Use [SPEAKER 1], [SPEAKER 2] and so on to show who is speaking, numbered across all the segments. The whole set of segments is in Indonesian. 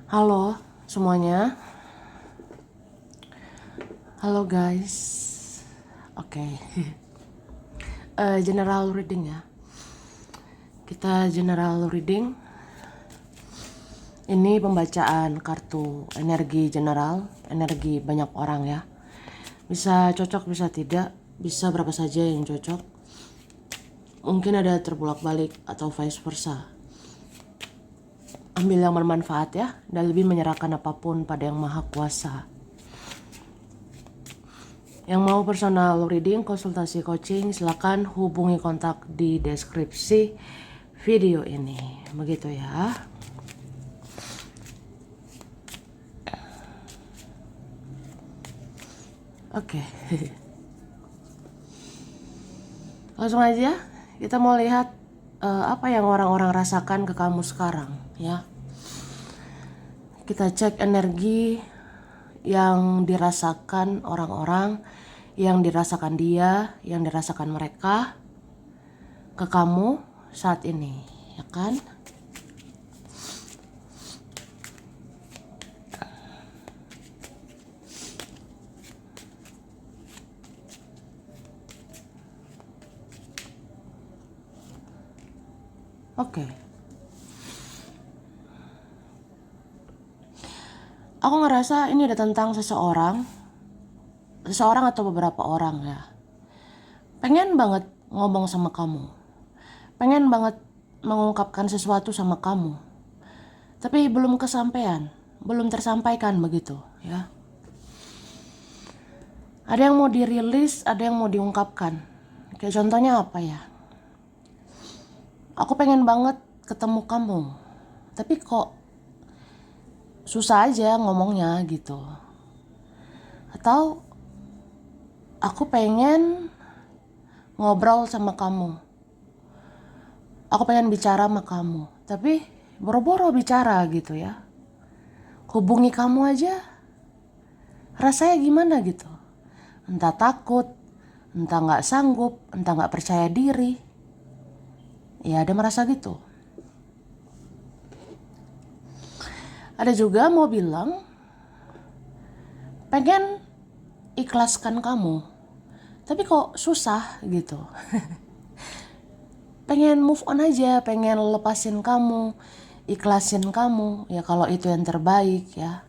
[SPEAKER 1] Halo semuanya, halo guys. Oke, general reading ya. Kita general reading. Ini pembacaan kartu energi general, energi banyak orang ya. Bisa cocok, bisa tidak, bisa berapa saja yang cocok. Mungkin ada terbulak-balik atau vice versa. Ambil yang bermanfaat ya, dan lebih menyerahkan apapun pada yang maha kuasa. Yang mau personal reading, konsultasi coaching, silakan hubungi kontak di deskripsi video ini. Begitu ya. Oke. Langsung aja kita mau lihat apa yang orang-orang rasakan ke kamu sekarang ya. Kita cek energi yang dirasakan orang-orang, yang dirasakan dia, yang dirasakan mereka ke kamu saat ini, ya kan? Oke. Aku ngerasa ini ada tentang seseorang atau beberapa orang ya. Pengen banget ngomong sama kamu. Pengen banget mengungkapkan sesuatu sama kamu. Tapi belum kesampaian, belum tersampaikan begitu ya. Ada yang mau dirilis, ada yang mau diungkapkan. Kayak contohnya apa ya? Aku pengen banget ketemu kamu, tapi kok susah aja ngomongnya gitu. Atau aku pengen ngobrol sama kamu. Aku pengen bicara sama kamu, tapi boro-boro bicara gitu ya. Hubungi kamu aja, rasanya gimana gitu. Entah takut, entah gak sanggup, entah gak percaya diri. Ya ada merasa gitu. Ada juga mau bilang pengen ikhlaskan kamu, tapi kok susah gitu. Pengen move on aja, pengen lepasin kamu, ikhlasin kamu, ya kalau itu yang terbaik ya.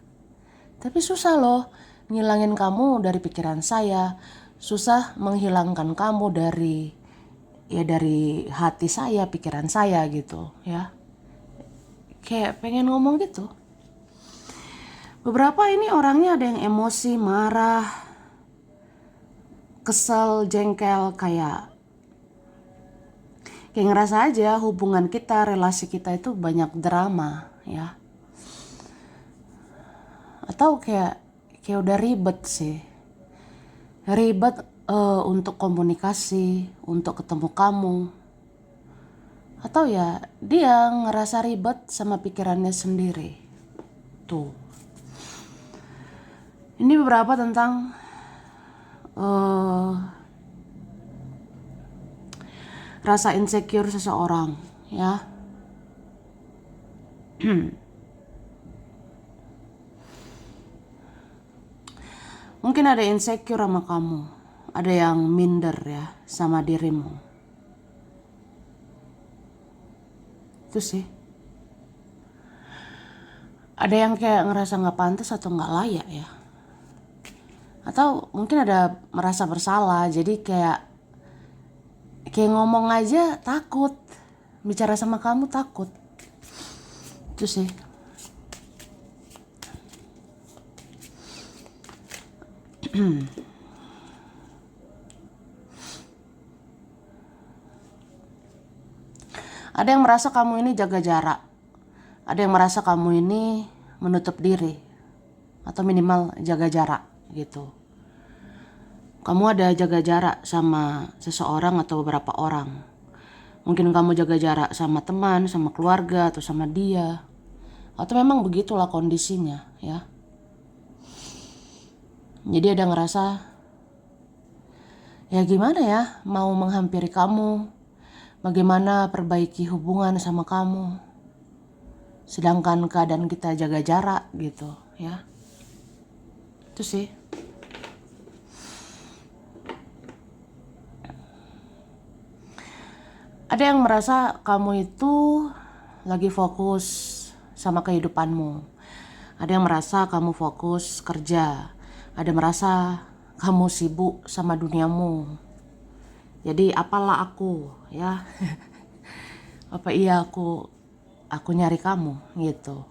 [SPEAKER 1] Tapi susah loh ngilangin kamu dari pikiran saya, susah menghilangkan kamu dari hati saya, pikiran saya gitu ya. Kayak pengen ngomong gitu. Beberapa ini orangnya ada yang emosi, marah, kesel, jengkel, kayak ngerasa aja hubungan kita, relasi kita itu banyak drama ya. Atau kayak udah ribet sih. Ribet untuk komunikasi, untuk ketemu kamu. Atau ya dia ngerasa ribet sama pikirannya sendiri. Tuh. Ini beberapa tentang rasa insecure seseorang ya. Mungkin ada insecure sama kamu, ada yang minder ya sama dirimu. Itu sih. Ada yang kayak ngerasa gak pantas atau gak layak ya. Atau mungkin ada merasa bersalah, jadi kayak ngomong aja takut, bicara sama kamu takut. Itu sih. Ada yang merasa kamu ini jaga jarak. Ada yang merasa kamu ini menutup diri. Atau minimal jaga jarak gitu. Kamu ada jaga jarak sama seseorang atau beberapa orang. Mungkin kamu jaga jarak sama teman, sama keluarga, atau sama dia. Atau memang begitulah kondisinya ya. Jadi ada ngerasa, ya gimana ya mau menghampiri kamu, bagaimana perbaiki hubungan sama kamu. sedangkan keadaan kita jaga jarak gitu ya. Itu sih. Ada yang merasa kamu itu lagi fokus sama kehidupanmu. Ada yang merasa kamu fokus kerja. Ada yang merasa kamu sibuk sama duniamu. Jadi apalah aku ya. Apa iya aku nyari kamu gitu.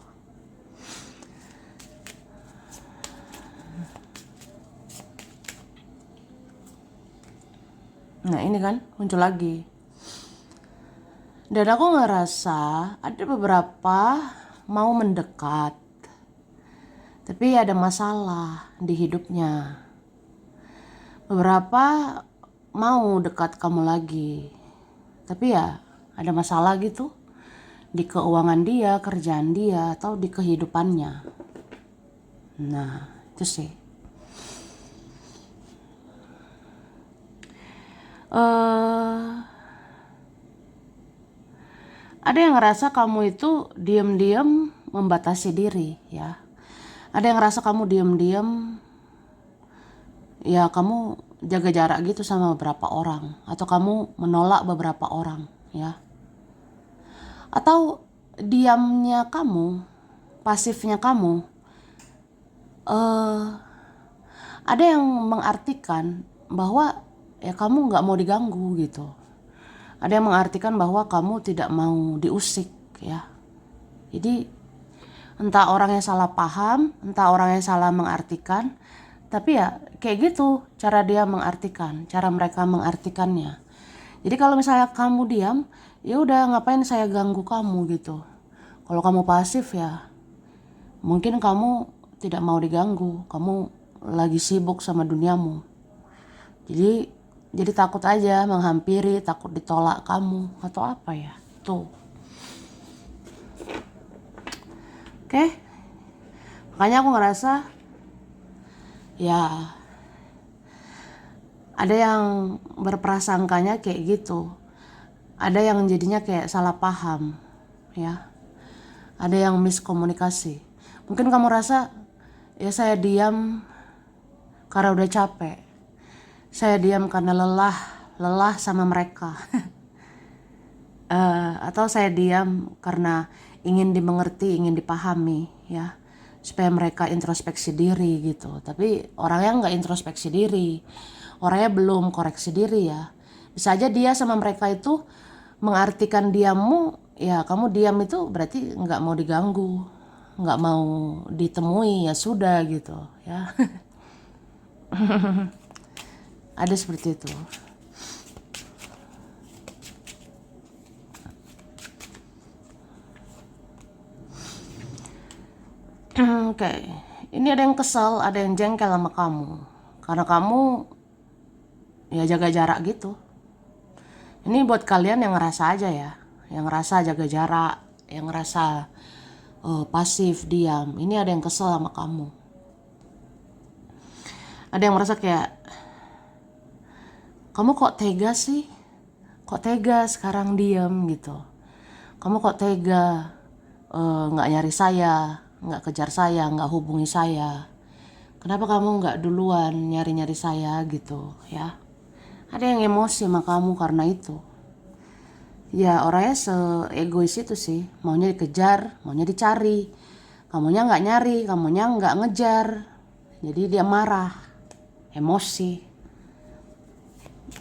[SPEAKER 1] Nah ini kan muncul lagi. Dan aku ngerasa ada beberapa mau mendekat, tapi ada masalah di hidupnya. Beberapa mau dekat kamu lagi, tapi ya ada masalah gitu di keuangan dia, kerjaan dia, atau di kehidupannya. Nah itu sih. Ada yang ngerasa kamu itu diam-diam membatasi diri ya. Ada yang ngerasa kamu diam-diam ya kamu jaga jarak gitu sama beberapa orang. Atau kamu menolak beberapa orang ya. Atau diamnya kamu, pasifnya kamu, ada yang mengartikan bahwa ya kamu gak mau diganggu gitu. Ada yang mengartikan bahwa kamu tidak mau diusik ya. Jadi entah orang yang salah paham, entah orang yang salah mengartikan, tapi ya kayak gitu cara dia mengartikan, cara mereka mengartikannya. Jadi kalau misalnya kamu diam, ya udah ngapain saya ganggu kamu gitu. Kalau kamu pasif ya mungkin kamu tidak mau diganggu, kamu lagi sibuk sama duniamu. Jadi takut aja menghampiri, takut ditolak kamu atau apa ya. Tuh. Oke. Makanya aku ngerasa ya ada yang berprasangkanya kayak gitu. Ada yang jadinya kayak salah paham ya. Ada yang miskomunikasi. Mungkin kamu rasa ya saya diam karena udah capek. Saya diam karena lelah sama mereka. Atau saya diam karena ingin dimengerti, ingin dipahami ya, supaya mereka introspeksi diri gitu. Tapi orangnya nggak introspeksi diri, orangnya belum koreksi diri ya. Bisa aja dia sama mereka itu mengartikan diammu ya, kamu diam itu berarti nggak mau diganggu, nggak mau ditemui ya sudah gitu ya. Ada seperti itu. Oke, ini ada yang kesel, ada yang jengkel sama kamu karena kamu ya jaga jarak gitu. Ini buat kalian yang ngerasa aja ya, yang ngerasa jaga jarak, yang ngerasa pasif, diam. Ini ada yang kesel sama kamu. Ada yang merasa kayak, kamu kok tega sih? Kok tega sekarang diam gitu? Kamu kok tega nggak nyari saya, nggak kejar saya, nggak hubungi saya? Kenapa kamu nggak duluan nyari-nyari saya gitu ya? Ada yang emosi sama kamu karena itu. Ya orangnya se-egois itu sih, maunya dikejar, maunya dicari. Kamunya nggak nyari, kamunya nggak ngejar. Jadi dia marah, emosi.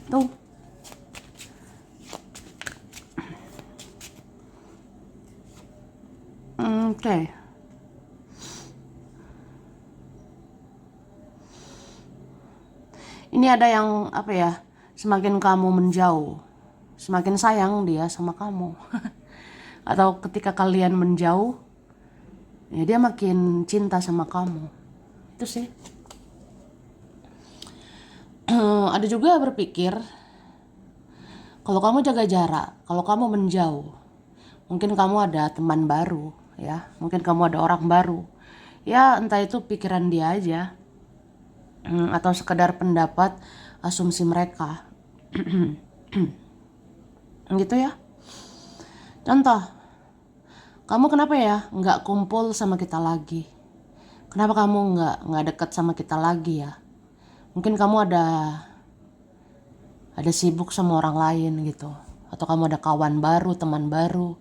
[SPEAKER 1] Tuh. Oke. Ini ada yang apa ya, semakin kamu menjauh, semakin sayang dia sama kamu. Atau ketika kalian menjauh, ya dia makin cinta sama kamu. Itu sih. Ada juga berpikir, kalau kamu jaga jarak, kalau kamu menjauh, mungkin kamu ada teman baru ya, mungkin kamu ada orang baru. Ya entah itu pikiran dia aja, atau sekedar pendapat asumsi mereka. Gitu ya. Contoh, Kamu kenapa ya nggak kumpul sama kita lagi? Kenapa kamu nggak deket sama kita lagi ya? Mungkin kamu ada sibuk sama orang lain gitu, atau kamu ada kawan baru, teman baru,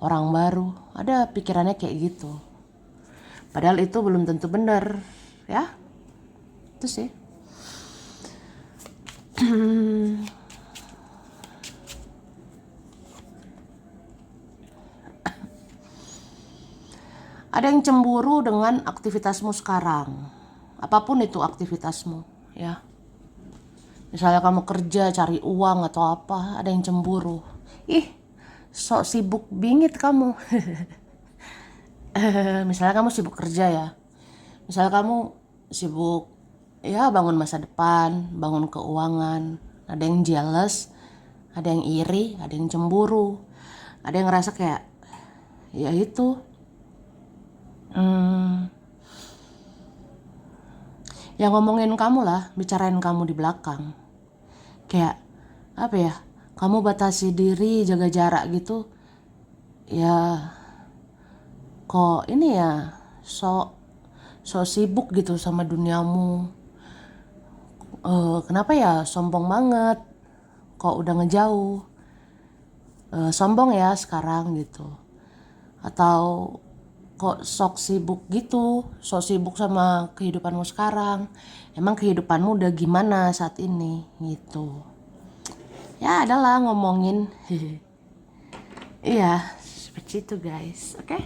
[SPEAKER 1] orang baru. Ada pikirannya kayak gitu. Padahal itu belum tentu benar, ya. Itu sih. Ada yang cemburu dengan aktivitasmu sekarang. Apapun itu aktivitasmu, ya. Misalnya kamu kerja cari uang atau apa, ada yang cemburu. Ih, sok sibuk bingit kamu. Misalnya kamu sibuk kerja ya. Misalnya kamu sibuk ya bangun masa depan, bangun keuangan. Ada yang jealous, ada yang iri, ada yang cemburu. Ada yang ngerasa kayak ya itu. Yang ngomongin kamu lah, bicarain kamu di belakang. Kayak apa ya? Kamu batasi diri, jaga jarak gitu. Ya kok ini ya so sibuk gitu sama duniamu. Kenapa ya sombong banget? Kok udah ngejauh? Sombong ya sekarang gitu. Atau kok sok sibuk gitu, sok sibuk sama kehidupanmu sekarang. Emang kehidupanmu udah gimana saat ini gitu. Ya adalah ngomongin. Iya, seperti itu guys, oke?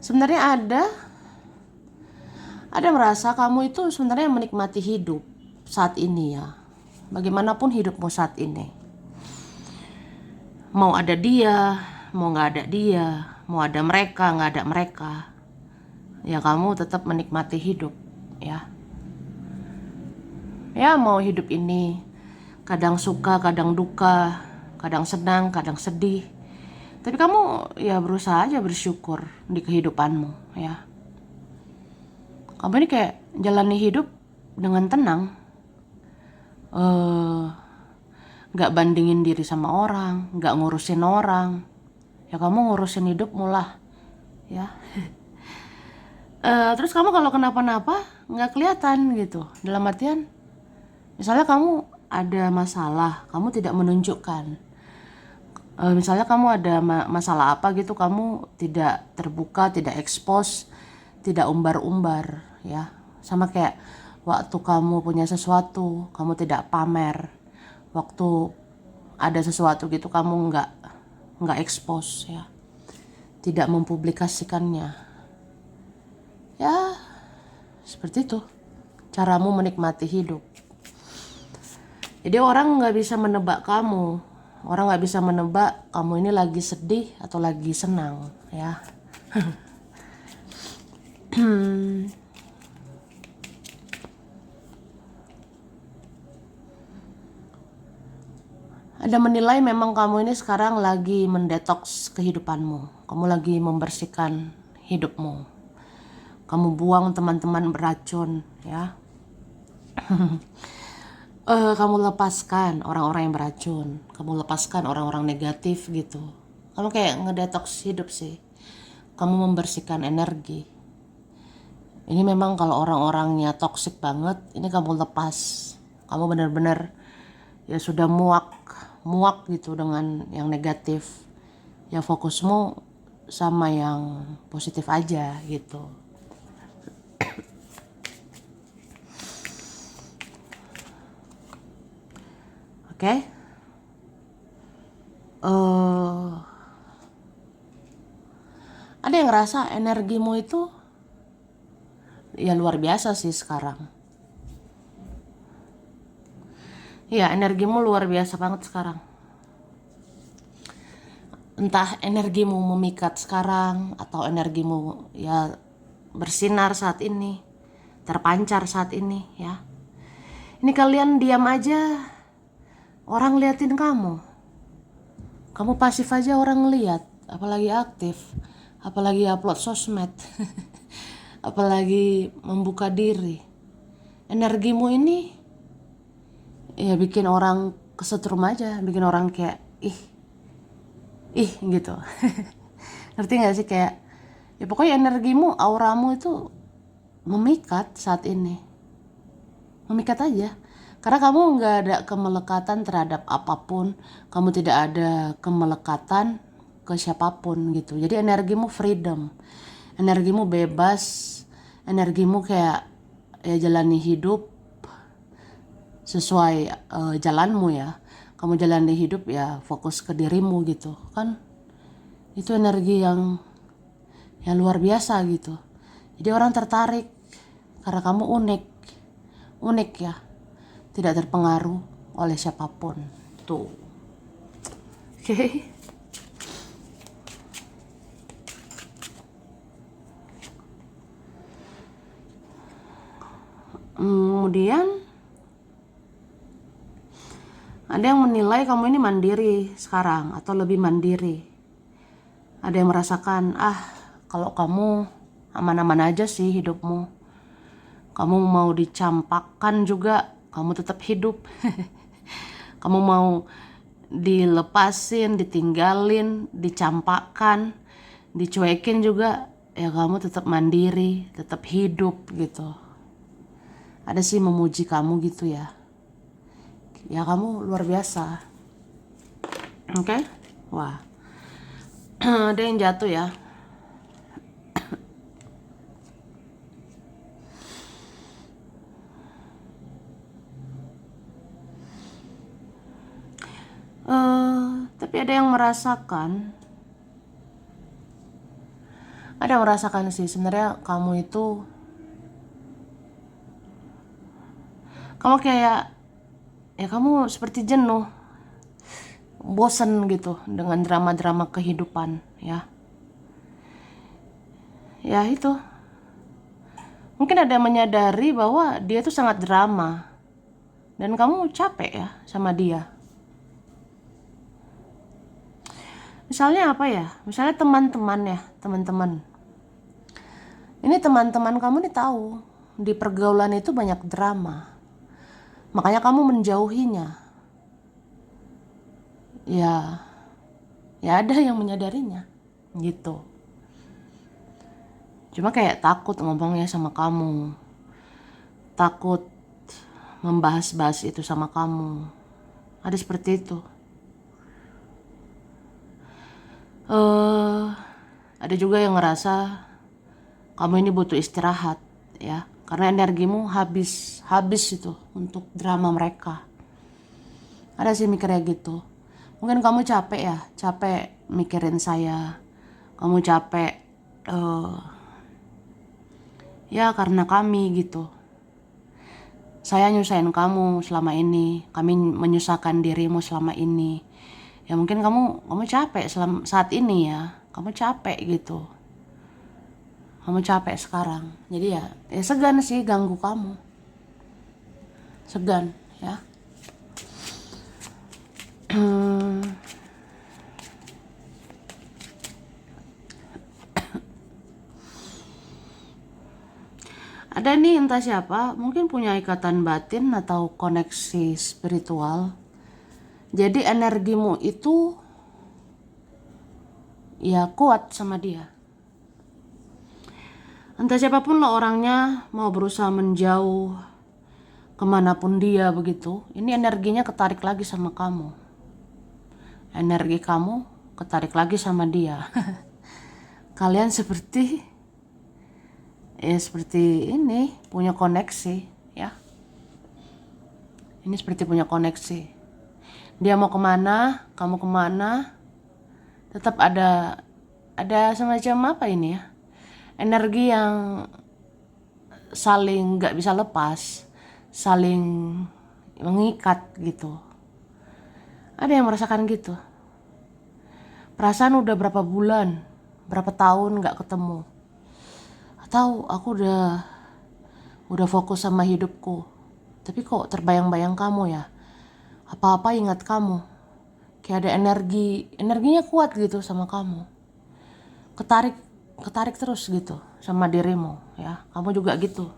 [SPEAKER 1] Sebenarnya ada merasa kamu itu sebenarnya menikmati hidup saat ini ya. Bagaimanapun hidupmu saat ini. Mau ada dia, mau nggak ada dia, mau ada mereka, nggak ada mereka. Ya kamu tetap menikmati hidup ya. Ya mau hidup ini kadang suka, kadang duka, kadang senang, kadang sedih. Tapi kamu ya berusaha aja bersyukur di kehidupanmu ya. Kamu ini kayak jalani hidup dengan tenang. Gak bandingin diri sama orang, gak ngurusin orang. Ya kamu ngurusin hidupmu lah ya. Terus kamu kalau kenapa-napa gak kelihatan gitu. Dalam artian misalnya kamu ada masalah, kamu tidak menunjukkan. Misalnya kamu ada masalah apa gitu, kamu tidak terbuka, tidak expose, tidak umbar-umbar ya. Sama kayak waktu kamu punya sesuatu, kamu tidak pamer. Waktu ada sesuatu gitu kamu nggak expose ya. Tidak mempublikasikannya. Ya, seperti itu. Caramu menikmati hidup. Jadi orang nggak bisa menebak kamu. Orang nggak bisa menebak kamu ini lagi sedih atau lagi senang ya. Ada menilai memang kamu ini sekarang lagi mendetoks kehidupanmu. Kamu lagi membersihkan hidupmu. Kamu buang teman-teman beracun ya. Kamu lepaskan orang-orang yang beracun. Kamu lepaskan orang-orang negatif gitu. Kamu kayak ngedetoks hidup sih. Kamu membersihkan energi. Ini memang kalau orang-orangnya toksik banget, ini kamu lepas. Kamu benar-benar ya sudah muak gitu dengan yang negatif. Ya fokusmu sama yang positif aja gitu. Oke? Ada yang ngerasa energimu itu ya luar biasa sih sekarang. Ya energimu luar biasa banget sekarang. Entah energimu memikat sekarang atau energimu ya bersinar saat ini, terpancar saat ini ya. Ini kalian diam aja, orang liatin kamu. Kamu pasif aja orang lihat, apalagi aktif, apalagi upload sosmed. apalagi membuka diri. Energimu ini ya bikin orang kesetrum aja, bikin orang kayak ih gitu. Ngerti gak sih, kayak ya pokoknya energimu, auramu itu memikat saat ini, memikat aja. Karena kamu nggak ada kemelekatan terhadap apapun, kamu tidak ada kemelekatan ke siapapun gitu. Jadi energimu freedom, energimu bebas, energimu kayak ya jalani hidup sesuai jalanmu ya. Kamu jalani hidup ya fokus ke dirimu gitu kan. Itu energi yang luar biasa gitu. Jadi orang tertarik karena kamu unik ya, tidak terpengaruh oleh siapapun tuh. Oke. Kemudian ada yang menilai kamu ini mandiri sekarang atau lebih mandiri. Ada yang merasakan, kalau kamu aman-aman aja sih hidupmu. Kamu mau dicampakkan juga, kamu tetap hidup. Kamu mau dilepasin, ditinggalin, dicampakkan, dicuekin juga, ya kamu tetap mandiri, tetap hidup gitu. Ada sih memuji kamu gitu ya. Ya kamu luar biasa. Oke? Wah. Ada yang jatuh ya. Tapi ada yang merasakan sih sebenarnya kamu kayak ya kamu seperti jenuh, bosen gitu dengan drama-drama kehidupan ya. Ya itu. Mungkin ada yang menyadari bahwa dia tuh sangat drama dan kamu capek ya sama dia. Misalnya apa ya? Misalnya teman-teman. Ini teman-teman kamu nih tahu di pergaulan itu banyak drama. Makanya kamu menjauhinya. Ya ada yang menyadarinya gitu. Cuma kayak takut ngomongnya sama kamu. Takut membahas-bahas itu sama kamu. Ada seperti itu. Ada juga yang ngerasa kamu ini butuh istirahat ya, karena energimu habis itu untuk drama mereka. Ada sih mikirnya gitu. Mungkin kamu capek mikirin saya. Kamu capek ya karena kami gitu. Saya nyusahin kamu selama ini, kami menyusahkan dirimu selama ini. Ya mungkin kamu capek saat ini ya, kamu capek gitu. Kamu capek sekarang. Jadi ya segan sih ganggu kamu. Segan ya. Ada nih entah siapa, mungkin punya ikatan batin atau koneksi spiritual. Jadi energimu itu ya kuat sama dia. Entah siapapun lo orangnya, mau berusaha menjauh kemanapun dia begitu, ini energinya ketarik lagi sama kamu. Energi kamu ketarik lagi sama dia. Kalian seperti ini punya koneksi ya. Ini seperti punya koneksi. Dia mau kemana, kamu kemana, tetap ada semacam apa ini ya, energi yang saling gak bisa lepas, saling mengikat gitu. Ada yang merasakan gitu. Perasaan udah berapa bulan, berapa tahun gak ketemu. Atau aku udah fokus sama hidupku, tapi kok terbayang-bayang kamu ya. Apa-apa ingat kamu. Kayak ada energinya kuat gitu sama kamu. Ketarik terus gitu sama dirimu ya. Kamu juga gitu.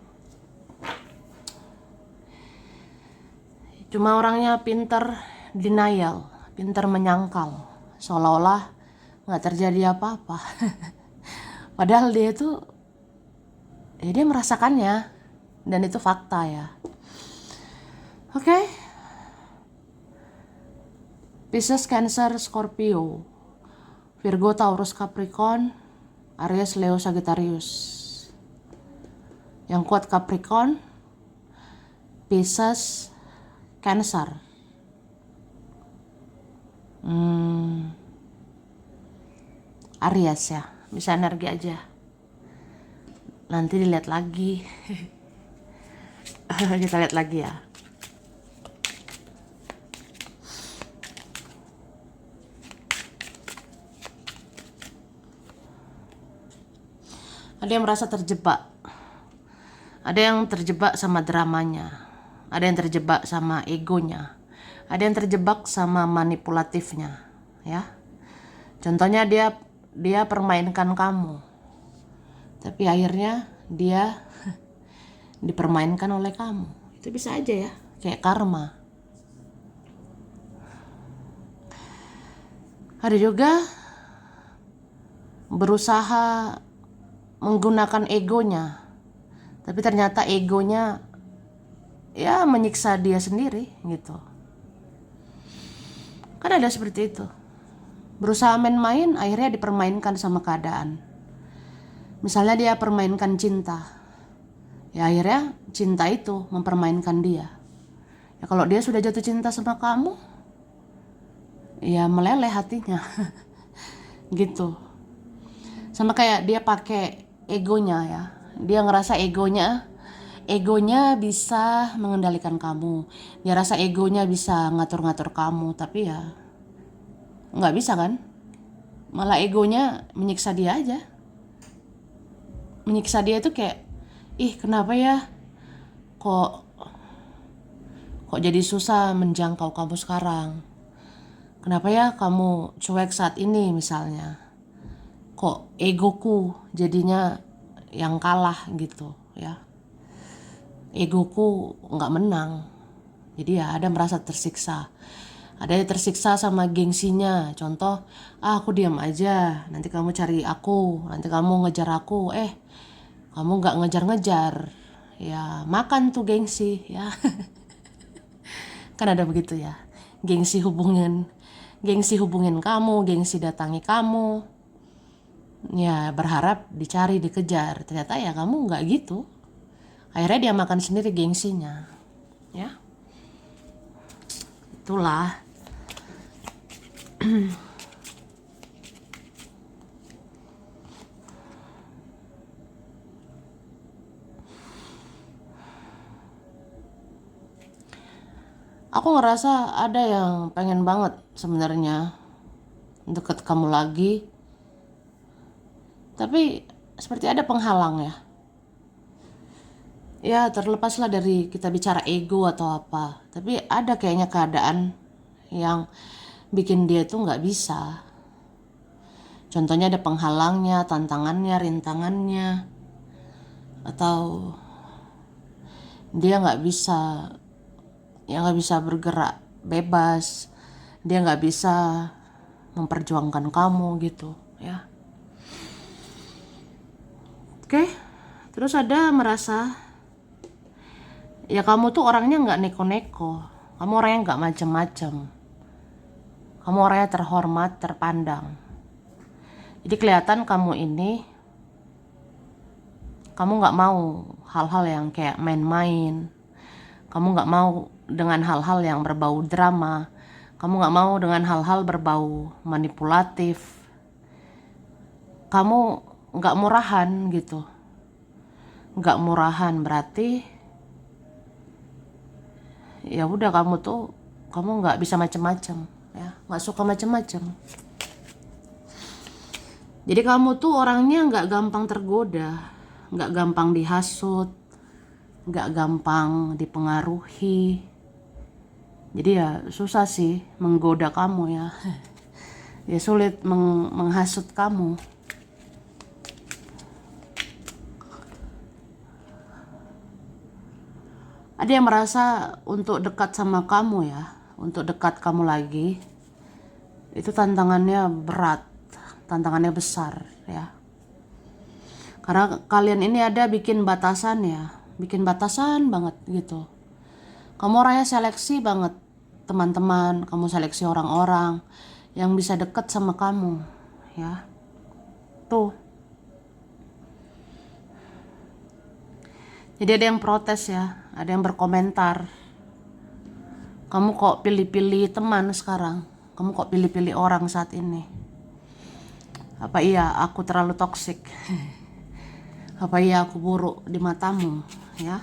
[SPEAKER 1] Cuma orangnya pinter denial, pinter menyangkal, seolah-olah nggak terjadi apa-apa. Padahal dia itu, ya dia merasakannya, dan itu fakta ya. Oke. Pisces, Cancer, Scorpio, Virgo, Taurus, Capricorn, Aries, Leo, Sagittarius. Yang kuat Capricorn, Pisces, Cancer. Aries ya, bisa energi aja. Nanti dilihat lagi. Kita lihat lagi ya. Ada yang merasa terjebak. Ada yang terjebak sama dramanya. Ada yang terjebak sama egonya. Ada yang terjebak sama manipulatifnya, ya. Contohnya dia permainkan kamu. Tapi akhirnya dia dipermainkan oleh kamu. Itu bisa aja ya, kayak karma. Ada juga berusaha menggunakan egonya, tapi ternyata egonya ya menyiksa dia sendiri gitu. Kan ada seperti itu. Berusaha main-main, akhirnya dipermainkan sama keadaan. Misalnya dia permainkan cinta, ya akhirnya cinta itu mempermainkan dia. Ya kalau dia sudah jatuh cinta sama kamu, ya meleleh hatinya. Gitu. Sama kayak dia pakai egonya ya. Dia ngerasa egonya bisa mengendalikan kamu. Dia rasa egonya bisa ngatur-ngatur kamu, tapi ya nggak bisa kan? Malah egonya menyiksa dia aja. Menyiksa dia itu kayak, ih kenapa ya kok jadi susah menjangkau kamu sekarang? Kenapa ya kamu cuek saat ini misalnya? Kok egoku jadinya yang kalah gitu ya? Egoku nggak menang. Jadi ya ada merasa tersiksa. Ada yang tersiksa sama gengsinya. Contoh, aku diam aja, nanti kamu cari aku, nanti kamu ngejar aku, kamu nggak ngejar-ngejar, ya makan tuh gengsi ya. Kan ada begitu ya, gengsi hubungin kamu, gengsi datangi kamu, ya berharap dicari, dikejar. Ternyata ya kamu nggak gitu. Akhirnya dia makan sendiri gengsinya, ya. Itulah. Aku ngerasa ada yang pengen banget sebenarnya deket kamu lagi, tapi seperti ada penghalang ya. Ya terlepaslah dari kita bicara ego atau apa, tapi ada kayaknya keadaan yang bikin dia tuh nggak bisa. Contohnya ada penghalangnya, tantangannya, rintangannya, atau dia nggak bisa bergerak bebas, dia nggak bisa memperjuangkan kamu gitu ya. Oke, terus ada merasa ya kamu tuh orangnya nggak neko-neko, kamu orangnya nggak macem-macem, kamu orangnya terhormat, terpandang. Jadi kelihatan kamu nggak mau hal-hal yang kayak main-main, kamu nggak mau dengan hal-hal yang berbau drama, kamu nggak mau dengan hal-hal berbau manipulatif, kamu nggak murahan gitu. Nggak murahan berarti ya udah kamu nggak bisa macem-macem ya, nggak suka macem-macem. Jadi kamu tuh orangnya nggak gampang tergoda, nggak gampang dihasut, nggak gampang dipengaruhi. Jadi ya susah sih menggoda kamu ya. Ya sulit menghasut kamu. Ada yang merasa untuk dekat sama kamu ya, untuk dekat kamu lagi, itu tantangannya berat, tantangannya besar ya. Karena kalian ini ada bikin batasan ya, bikin batasan banget gitu. Kamu orangnya seleksi banget teman-teman, kamu seleksi orang-orang yang bisa dekat sama kamu ya. Tuh. Jadi ada yang protes ya, ada yang berkomentar. Kamu kok pilih-pilih teman sekarang? Kamu kok pilih-pilih orang saat ini? Apa iya aku terlalu toksik? Apa iya aku buruk di matamu ya?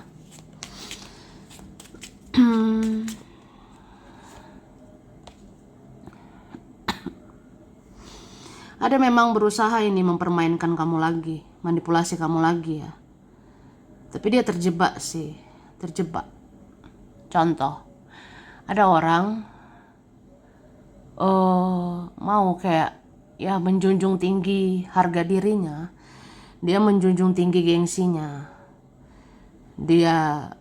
[SPEAKER 1] Ada memang berusaha ini mempermainkan kamu lagi, manipulasi kamu lagi ya. Tapi dia terjebak sih, terjebak. Contoh, ada orang mau kayak ya menjunjung tinggi harga dirinya, dia menjunjung tinggi gengsinya. Dia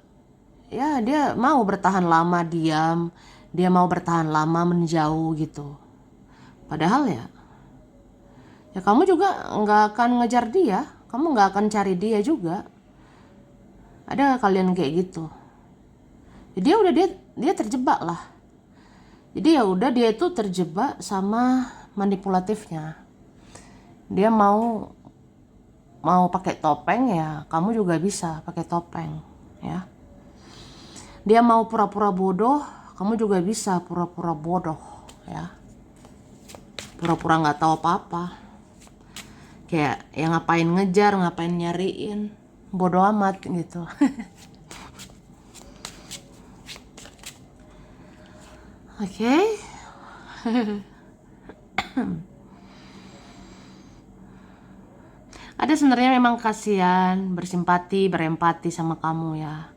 [SPEAKER 1] mau bertahan lama diam, dia mau bertahan lama menjauh gitu. Padahal ya kamu juga nggak akan ngejar dia, kamu nggak akan cari dia juga. Ada kalian kayak gitu. Jadi ya udah dia terjebak lah. Jadi ya udah dia itu terjebak sama manipulatifnya. Dia mau pakai topeng ya, kamu juga bisa pakai topeng ya. Dia mau pura-pura bodoh, kamu juga bisa pura-pura bodoh ya. Pura-pura nggak tahu apa-apa. Kayak yang ngapain ngejar, ngapain nyariin, bodoh amat gitu. Oke. Ada sebenarnya memang kasihan, bersimpati, berempati sama kamu ya.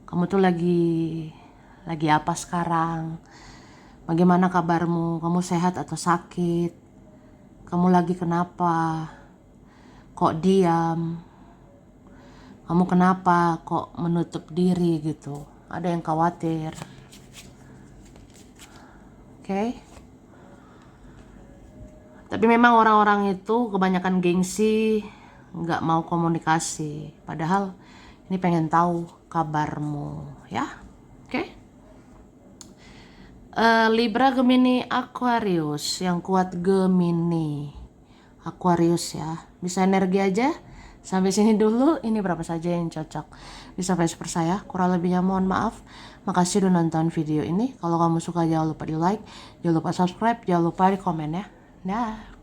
[SPEAKER 1] Kamu tuh lagi apa sekarang? Bagaimana kabarmu? Kamu sehat atau sakit? Kamu lagi kenapa? Kok diam? Kamu kenapa kok menutup diri gitu? Ada yang khawatir. Oke. Tapi memang orang-orang itu kebanyakan gengsi, nggak mau komunikasi. Padahal ini pengen tahu kabarmu ya. Oke. Libra, Gemini, Aquarius. Yang kuat Gemini, Aquarius ya. Bisa energi aja. Sampai sini dulu. Ini berapa saja yang cocok. Bisa vice saya. Kurang lebihnya mohon maaf. Makasih udah nonton video ini. Kalau kamu suka jangan lupa di like, jangan lupa subscribe, jangan lupa di komen ya. Dah.